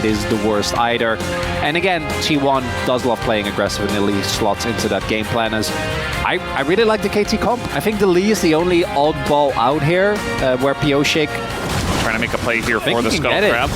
it is the worst either. And again, T1 does love playing aggressive, and the Lee slots into that game plan. As I really like the KT comp. I think the Lee is the only oddball out here where Pioshik trying to make a play here for the Skull Crab.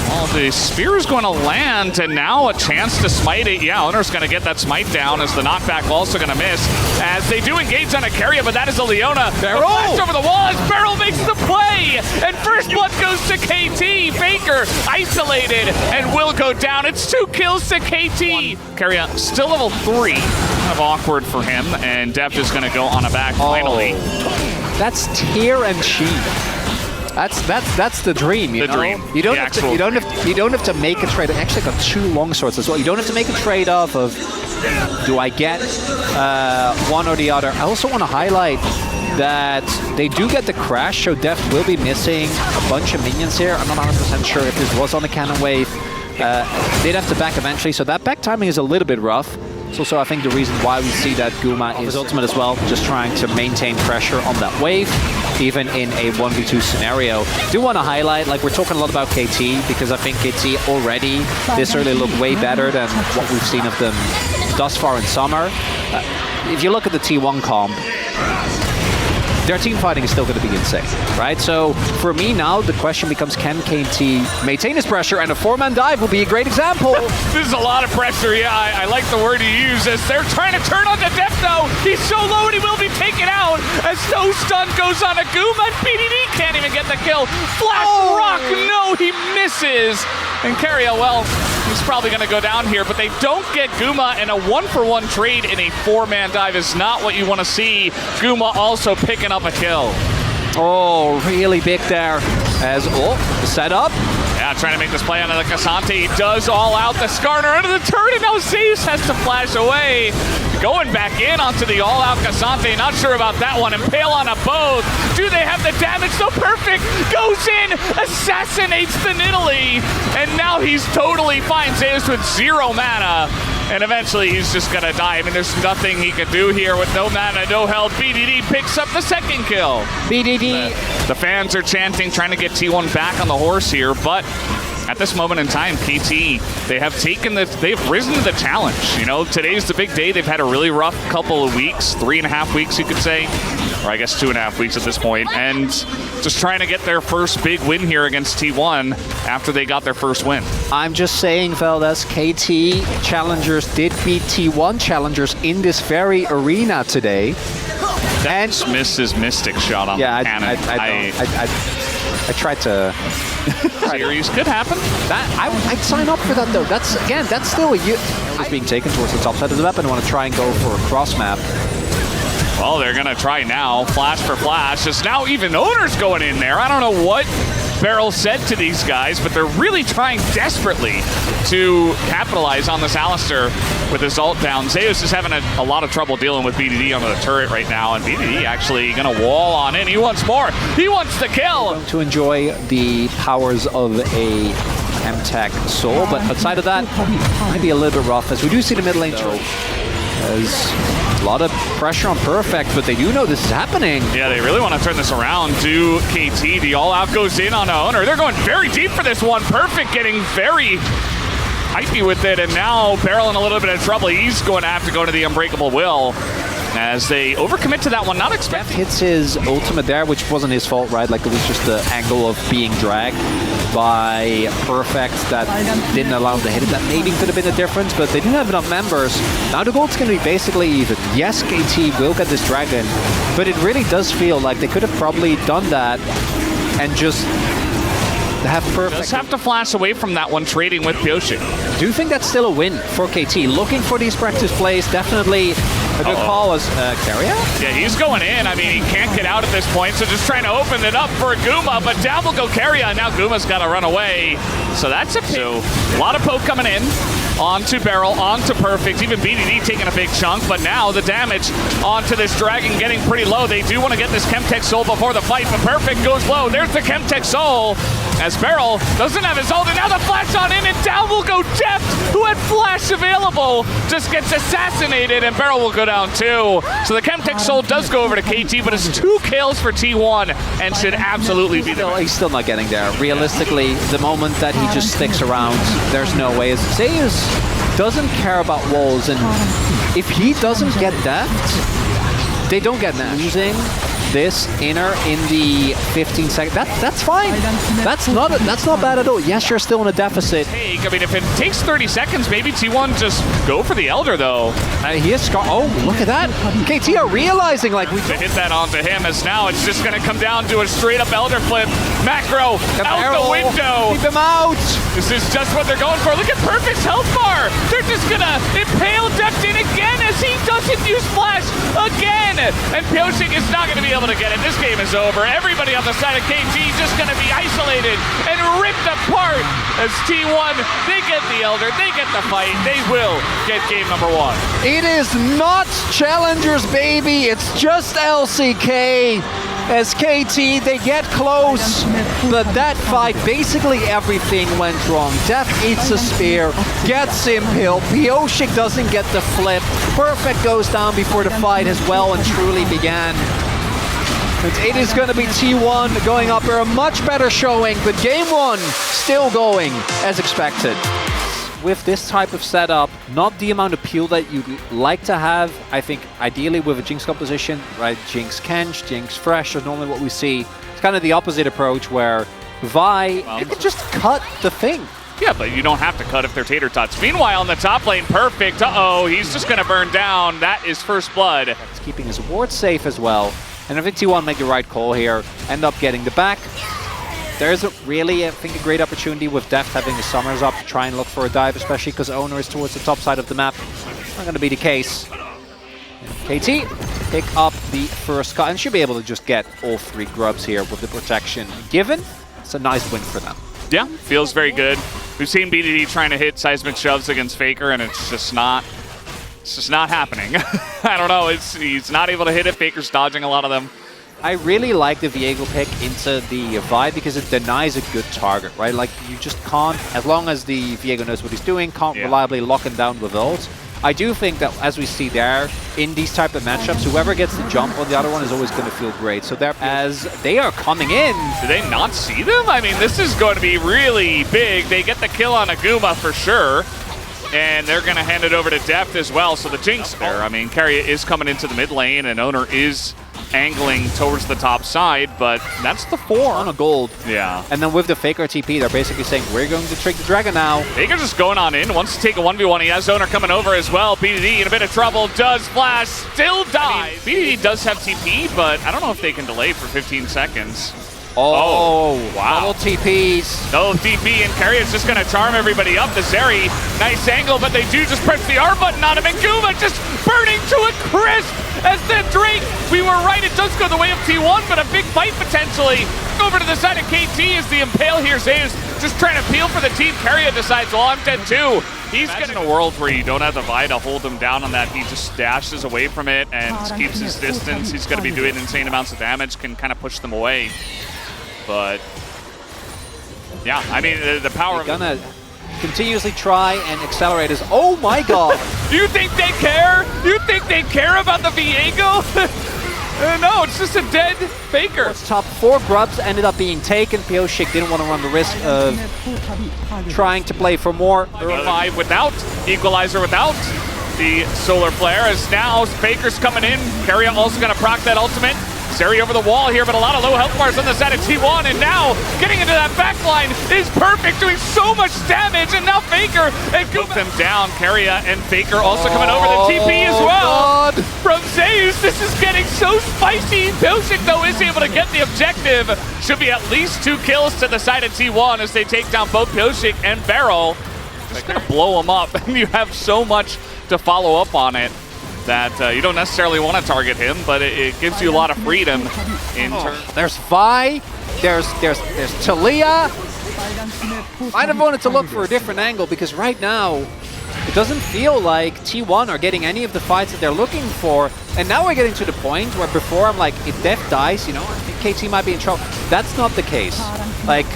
Well, the spear is going to land, and now a chance to smite it. Yeah, Owner's going to get that smite down, as the knockback also going to miss. As they do engage on a carrier, but that is a Leona. Barrel! Flash over the wall as Barrel makes the play! And first blood goes to KT. Faker isolated and will go down. It's 2 kills to KT. Carrier still level 3. Kind of awkward for him, and Deft is going to go on a back finally. That's tier and cheat. That's the dream, you know? Dream. You don't have to make a trade. I actually got 2 long swords as well. You don't have to make a trade-off of, do I get one or the other? I also want to highlight that they do get the crash, so Deft will be missing a bunch of minions here. I'm not 100% sure if this was on the cannon wave. They'd have to back eventually, so that back timing is a little bit rough. It's also, I think, the reason why we see that Guma is ultimate as well, just trying to maintain pressure on that wave, even in a 1v2 scenario. I do want to highlight, like, we're talking a lot about KT, because I think KT already this early look way better than what we've seen of them thus far in summer. If you look at the T1 comp, their team fighting is still going to be insane, right? So for me now, the question becomes, can KT maintain his pressure? And a 4-man dive will be a great example. This is a lot of pressure. Yeah, I like the word you use, as they're trying to turn on the Deft though. He's so low and he will be taken out as no stun goes on Aguma, and BDD can't even get the kill. Flash rock, no, he misses. And Carrier, well, he's probably going to go down here, but they don't get Guma, and a 1-for-1 trade in a 4-man dive is not what you want to see. Guma also picking up a kill. Oh, really big there. As, the setup. Yeah, trying to make this play onto the Cassante. He does all out the Skarner under the turret, and now Zeus has to flash away. Going back in onto the all-out Cassante. Not sure about that one. Impale on a both. Do they have the damage? So perfect. Goes in, assassinates the Nidalee, and now he's totally fine. Zeus with 0 mana. And eventually he's just gonna die. I mean, there's nothing he can do here with no mana, no health. BDD picks up the 2nd kill. BDD. The fans are chanting, trying to get T1 back on the horse here, but at this moment in time, KT, they've risen to the challenge. You know, today's the big day. They've had a really rough couple of weeks, 3.5 weeks, you could say, or I guess 2.5 weeks at this point, and just trying to get their first big win here against T1 after they got their first win. I'm just saying, Valdez, KT challengers did beat T1 challengers in this very arena today. And missed his Mystic shot on the cannon. I tried to... Series could happen. I'd sign up for that, though. That's still it's being taken towards the top side of the map, and I want to try and go for a cross map. Well, they're going to try now. Flash for flash. Just now even Owner's going in there. I don't know what Barrel said to these guys, but they're really trying desperately to capitalize on this Alistair with his ult down. Zeus is having a lot of trouble dealing with BDD on the turret right now, and BDD actually going to wall on in. He wants more. He wants the kill. To enjoy the powers of a M-Tech Soul, but outside of that, might be a little bit rough, as we do see the mid lane as a lot of pressure on Perfect, but they do know this is happening. Yeah, they really want to turn this around. Do KT, the all-out goes in on Owner. They're going very deep for this one. Perfect getting very hypey with it, and now Barrel in a little bit of trouble. He's going to have to go to the Unbreakable Will as they overcommit to that one, not expecting. Hits his ultimate there, which wasn't his fault, right? Like, it was just the angle of being dragged by Perfect that didn't allow him to hit it. That maybe could have been a difference, but they do have enough members. Now the gold's going to be basically even. Yes, KT will get this dragon, but it really does feel like they could have probably done that and just have Perfect. Just have to flash away from that one, trading with Pioshik. Do you think that's still a win for KT? Looking for these practice plays, definitely a good call was Carrier? Yeah, he's going in. I mean, he can't get out at this point, so just trying to open it up for Guma, but down will go Carrier. Now Guma's got to run away. So that's a pick. So a lot of poke coming in. onto Barrel, onto Perfect, even BDD taking a big chunk, but now the damage onto this Dragon getting pretty low. They do want to get this Chemtech Soul before the fight, but Perfect goes low. There's the Chemtech Soul, as Barrel doesn't have his ult, and now the flash on in, and down will go Deft, who had flash available, just gets assassinated, and Barrel will go down too. So the Chemtech Soul does go over to KT, but it's 2 kills for T1, and should absolutely be there. He's still not getting there. Realistically, the moment that he just sticks around, there's no way. Zeus doesn't care about walls, and if he doesn't get Deft, they don't get Nash. Using this inner in the 15 seconds, that's fine. That's not bad at all. Yes, you're still in a deficit. I mean, if it takes 30 seconds, maybe T1 just go for the Elder though. He is Scar. Oh, look at that. KT are realizing like we hit that onto him, as now it's just going to come down to a straight up Elder flip. Macro out the window. Keep him out. This is just what they're going for. Look at Perfect's health bar. They're just going to impale Deft in again as he doesn't use flash again. And Pyoshik is not going to be able to get it. This game is over. Everybody on the side of KT just going to be isolated and ripped apart as T1, they get the Elder, they get the fight, they will get game number 1. It is not Challengers, baby. It's just LCK. As KT, they get close, but that fight, basically everything went wrong. Deft eats a spear, gets impaled, Pyoshik doesn't get the flip, Perfect goes down before the fight as well and truly began. And it is going to be T1 going up for a much better showing, but game 1 still going as expected. With this type of setup, not the amount of peel that you'd like to have. I think ideally with a Jinx composition, right? Jinx Kench, Jinx Fresh is normally what we see. It's kind of the opposite approach where Vi could just cut the thing. Yeah, but you don't have to cut if they're tater tots. Meanwhile, in the top lane, Perfect, he's just going to burn down. That is first blood. He's keeping his ward safe as well. And I think T1 make the right call here, end up getting the back. There's really, I think, a great opportunity with Deft having the Summers up to try and look for a dive, especially because Owner is towards the top side of the map. Not going to be the case. And KT pick up the first cut and should be able to just get all 3 grubs here with the protection given. It's a nice win for them. Yeah, feels very good. We've seen BDD trying to hit seismic shoves against Faker, and it's just not happening. I don't know, he's not able to hit it. Faker's dodging a lot of them. I really like the Viego pick into the Vi because it denies a good target, right? Like, you just can't, as long as the Viego knows what he's doing, can't reliably lock him down with ult. I do think that, as we see there, in these type of matchups, whoever gets the jump on the other one is always going to feel great. So as they are coming in... Do they not see them? I mean, this is going to be really big. They get the kill on Aguma for sure. And they're going to hand it over to Deft as well. So the Jinx there, I mean, Carrier is coming into the mid lane, and Owner is angling towards the top side, but that's the 4 on a gold. Yeah. And then with the Faker TP, they're basically saying, we're going to trick the Dragon now. Faker just going on in, wants to take a 1v1. He has Owner coming over as well. BDD in a bit of trouble, does flash, still dies. I mean, BDD does have TP, but I don't know if they can delay for 15 seconds. Oh, wow. Double TPs. No TP, and Carrier's just going to charm everybody up. The Zeri, nice angle, but they do just press the R button on him, and Guma just burning to a crisp as the Drake. We were right, it does go the way of T1, but a big fight potentially. Over to the side of KT is the Impale here. Zeus just trying to peel for the team. Carrier decides, well, I'm dead too. He's getting a world where you don't have the Vi to hold him down on that. He just dashes away from it and keeps his distance. He's going to be doing insane amounts of damage, can kind of push them away. But yeah, I mean, the power of gonna continuously try and accelerate his. Oh my god! Do you think they care? Do you think they care about the Viego? No, it's just a dead Faker. Top 4 grubs ended up being taken. Pyoshik didn't want to run the risk of trying to play for more. 5 without Equalizer, without the Solar Flare, as now Faker's coming in. Carrier also going to proc that ultimate. Zeri over the wall here, but a lot of low health bars on the side of T1, and now getting into that backline is Perfect, doing so much damage, and now Faker and Goop them down. Carrier and Faker also coming over the TP as well. God. From Zeus, this is getting so spicy. Pyoshik, though, is able to get the objective. Should be at least 2 kills to the side of T1 as they take down both Pyoshik and Barrel. Just gonna blow them up, and you have so much to follow up on it that you don't necessarily want to target him, but it gives you a lot of freedom in terms. There's Vi, there's Talia. I'd have wanted to look for a different angle because right now it doesn't feel like T1 are getting any of the fights that they're looking for. And now we're getting to the point where before I'm like, if Def dies, you know, I think KT might be in trouble. That's not the case. Like,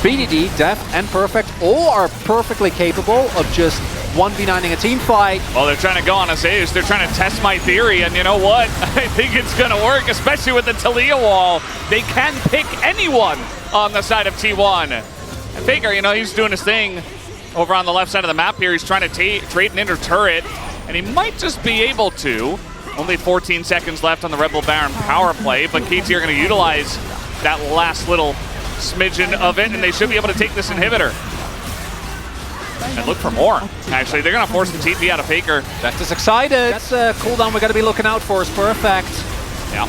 BDD, Def, and Perfect all are perfectly capable of just 1v9ing a team fight. Well, they're trying to go on a Zeus. They're trying to test my theory, and you know what? I think it's going to work, especially with the Talia wall. They can pick anyone on the side of T1. And Faker, you know, he's doing his thing over on the left side of the map here. He's trying to trade an inner turret, and he might just be able to. Only 14 seconds left on the Rebel Baron power play, but KT are going to utilize that last little smidgen of it, and they should be able to take this inhibitor. And look for more. Actually, they're going to force the TP out of Faker. Deft is excited. That's a cooldown we got to be looking out for. Is Perfect. Yeah,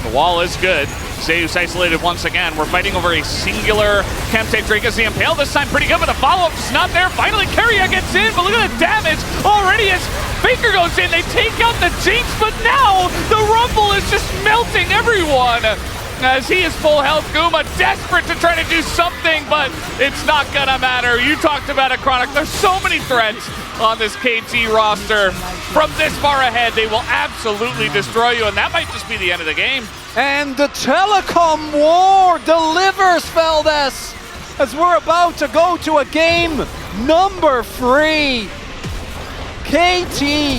the wall is good. Zeus isolated once again. We're fighting over a singular Chemtech Drake as the Impale. This time pretty good, but the follow-up is not there. Finally, Keria gets in, but look at the damage already as Faker goes in. They take out the Jinx, but now the Rumble is just melting everyone. As he is full health, Guma desperate to try to do something, but it's not gonna matter. You talked about it, Chronic. There's so many threats on this KT roster. From this far ahead, they will absolutely destroy you, and that might just be the end of the game. And the telecom war delivers, Feldes, as we're about to go to a game number 3. KT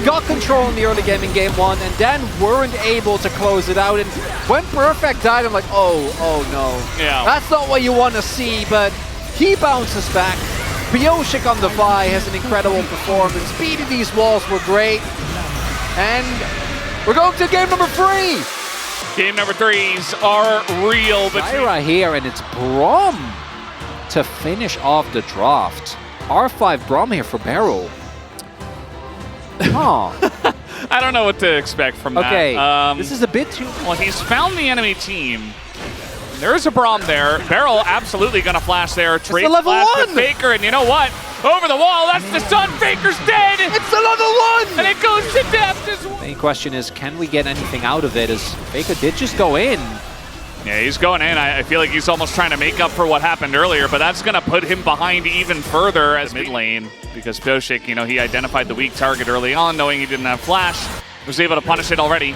got control in the early game in game 1 and then weren't able to close it out. And when Perfect died, I'm like, oh no. Yeah. That's not what you want to see, but he bounces back. Pioshik on the Vi has an incredible performance. BDD's walls were great. And we're going to game number 3. Game number 3s are real. Tyra here, and it's Brom to finish off the draft. R5 Brom here for Beryl. Huh. I don't know what to expect from that. Okay, this is a bit too... Well, he's found the enemy team. There is a Braum there. Beryl absolutely going to flash there. Trade level flash 1! with Faker, and you know what? Over the wall, that's the stun. Faker's dead! It's the level 1! And it goes to Deft as well. The main question is, can we get anything out of it? As Faker did just go in. Yeah, he's going in. I feel like he's almost trying to make up for what happened earlier, but that's going to put him behind even further as mid lane, because Pioshik, you know, he identified the weak target early on, knowing he didn't have flash, was able to punish it already,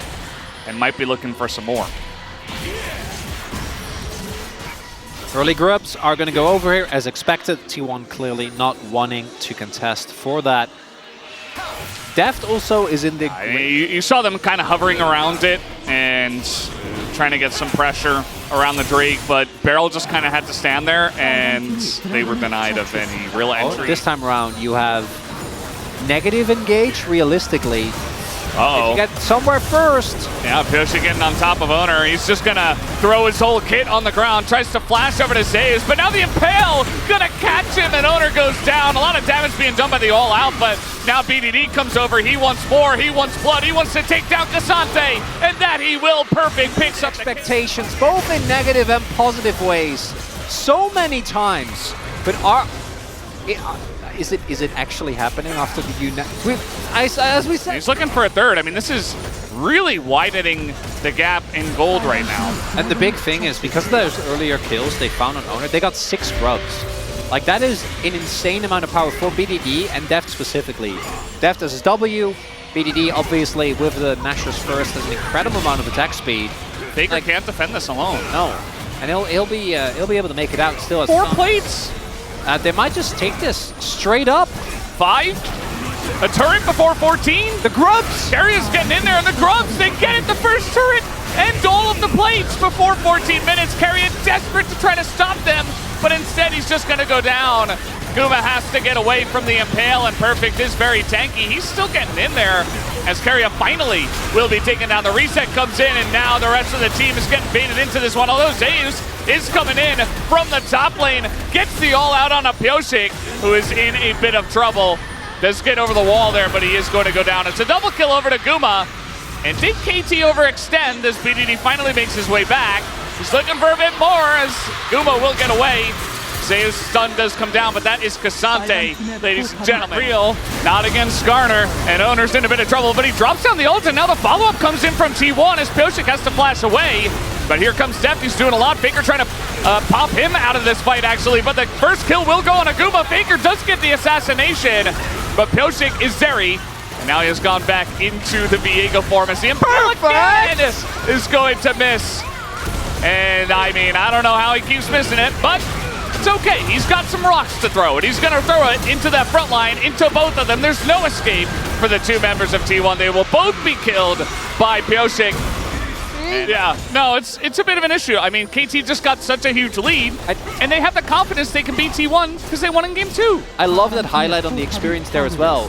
and might be looking for some more. Early grubs are going to go over here as expected. T1 clearly not wanting to contest for that. Deft also is in the... You saw them kind of hovering around it and trying to get some pressure around the Drake, but Beryl just kind of had to stand there, and they were denied of any real entry. This time around, you have negative engage realistically. Uh-oh. If you get somewhere first. Yeah, Pioshik getting on top of Owner. He's just going to throw his whole kit on the ground, tries to flash over to Zeus, but now the Impale going to catch him, and Owner goes down. A lot of damage being done by the All Out, but now BDD comes over. He wants more. He wants blood. He wants to take down K'Sante, and that he will. Perfect picks up expectations, both in negative and positive ways, so many times. But is it actually happening after the as we said? He's looking for a third. I mean, this is really widening the gap in gold right now. And the big thing is, because of those earlier kills they found on Owner, they got 6 grubs. Like, that is an insane amount of power for BDD and Deft specifically. Deft as his W, BDD obviously with the Nashor's First has an incredible amount of attack speed. Faker can't defend this alone. No, and he'll be able to make it out still. As 4 plates. They might just take this straight up. 5. A turret before 14. The grubs. Keria's getting in there, and the grubs, they get it. The first turret and all of the plates before 14 minutes. Keria desperate to try to stop them, but instead he's just going to go down. Guma has to get away from the Impale, and Perfect is very tanky. He's still getting in there as Keria finally will be taken down. The reset comes in, and now the rest of the team is getting baited into this one. Although Zeus is coming in from the top lane, gets the All Out on a Pioshik, who is in a bit of trouble. Does get over the wall there, but he is going to go down. It's a double kill over to Guma. And did KT overextend as BDD finally makes his way back? He's looking for a bit more as Guma will get away. Zeus' stun does come down, but that is Kazante, ladies and gentlemen. Real, not against Skarner, and Owner's in a bit of trouble, but he drops down the ult, and now the follow-up comes in from T1 as Pyosik has to flash away. But here comes Deft, he's doing a lot. Faker trying to pop him out of this fight, actually, but the first kill will go on Aguma. Faker does get the assassination, but Pyosik is Zeri, and now he has gone back into the Viego form as the Impale again is going to miss. And I mean, I don't know how he keeps missing it, but it's okay. He's got some rocks to throw, and he's going to throw it into that front line, into both of them. There's no escape for the two members of T1. They will both be killed by Pyosik. Yeah, no, it's a bit of an issue. I mean, KT just got such a huge lead, and they have the confidence they can beat T1 because they won in game 2. I love that highlight on the experience there as well.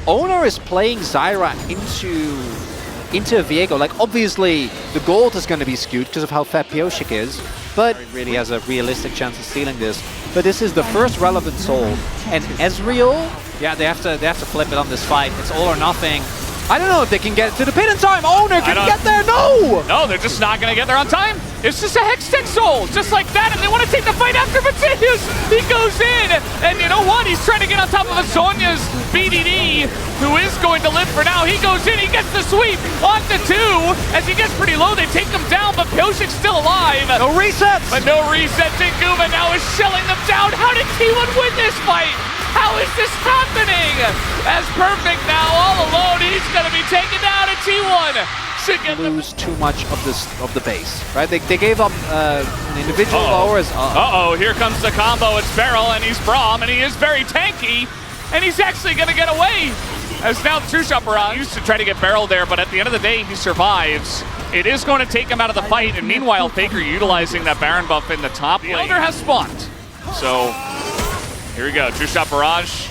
Owner is playing Zyra into Viego. Like, obviously, the gold is going to be skewed because of how fat Pyosik is, but he really has a realistic chance of stealing this. But this is the first relevant soul, and Ezreal, yeah, they have to flip it on this fight. It's all or nothing. I don't know if they can get to the pin in time. Owner can get there. No! No, they're just not going to get there on time. It's just a Hextech soul, just like that, and they want to take the fight after, but Zeus, he goes in, and you know what? He's trying to get on top of a Sonya's BDD, who is going to live for now. He goes in, he gets the sweep onto 2. As he gets pretty low, they take him down, but Pyosik's still alive. No resets! But no resets, and Guma now is shelling them down. How did T1 win this fight? How is this happening? As Perfect now all alone, he's going to be taken down at T1. Lose too much of the base, right? They gave up an individual lowers. Here comes the combo. It's Beryl, and he's Braum, and he is very tanky, and he's actually going to get away. As now Two-Shot Barrage used to try to get Beryl there, but at the end of the day, he survives. It is going to take him out of the fight, and meanwhile, Faker utilizing that Baron buff in the top lane. The Elder has spawned. So, here we go. Two-Shot Barrage.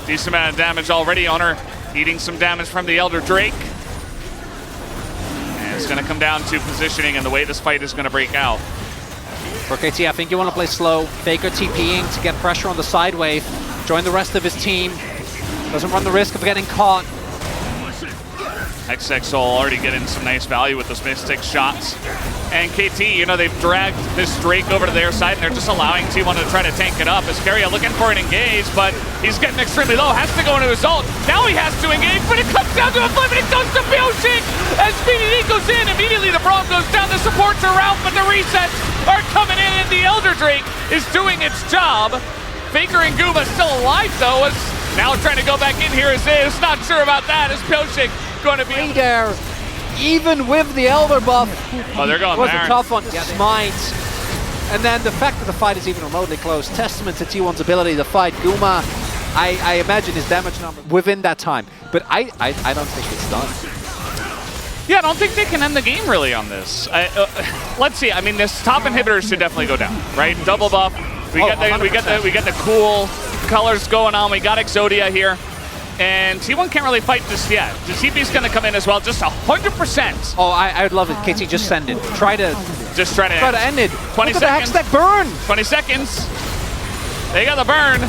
Decent amount of damage already. Owner eating some damage from the Elder Drake. It's going to come down to positioning and the way this fight is going to break out. For KT, I think you want to play slow. Faker TPing to get pressure on the side wave. Join the rest of his team. Doesn't run the risk of getting caught. Hextech Soul already getting some nice value with those Mystic shots. And KT, you know, they've dragged this Drake over to their side, and they're just allowing T1 to try to tank it up. As Keria looking for an engage, but he's getting extremely low. Has to go into his ult. Now he has to engage, but it comes down to a flip, and it goes to Pyosik. As BDD goes in, immediately the Braum goes down. The supports are out, but the resets are coming in, and the Elder Drake is doing its job. Faker and Guma still alive, though, as now trying to go back in here is Zeus. Not sure about that, as Pyosik going to be there. Even with the Elder buff, oh, they're going it was Baron. a tough one. Smite. And then the fact that the fight is even remotely close, testament to T1's ability to fight. Guma, I imagine his damage number within that time. But I don't think it's done. Yeah, I don't think they can end the game really on this. Let's see. I mean, this top inhibitor should definitely go down, right? Double buff. We get the cool colors going on. We got Exodia here. And T1 can't really fight this yet. The TP's going to come in as well, just 100%. Oh, I would love it. KT, just send it. Try to end it. 20 Look seconds. At the Hextech burn. 20 seconds. They got the burn.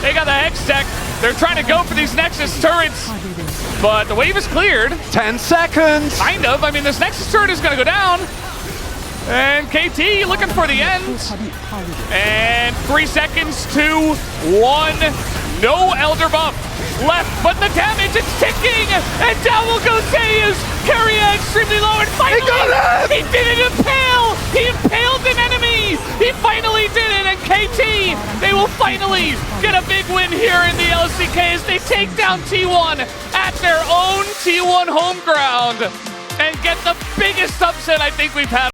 They got the Hextech. They're trying to go for these Nexus turrets, but the wave is cleared. 10 seconds. Kind of. I mean, this Nexus turret is going to go down. And KT looking for the end. And 3 seconds to 1. No Elder buff left, but the damage is ticking. And down will go Zeus. Keria extremely low, and finally he did it impale. He impaled an enemy. He finally did it, and KT, they will finally get a big win here in the LCK as they take down T1 at their own T1 home ground and get the biggest upset I think we've had.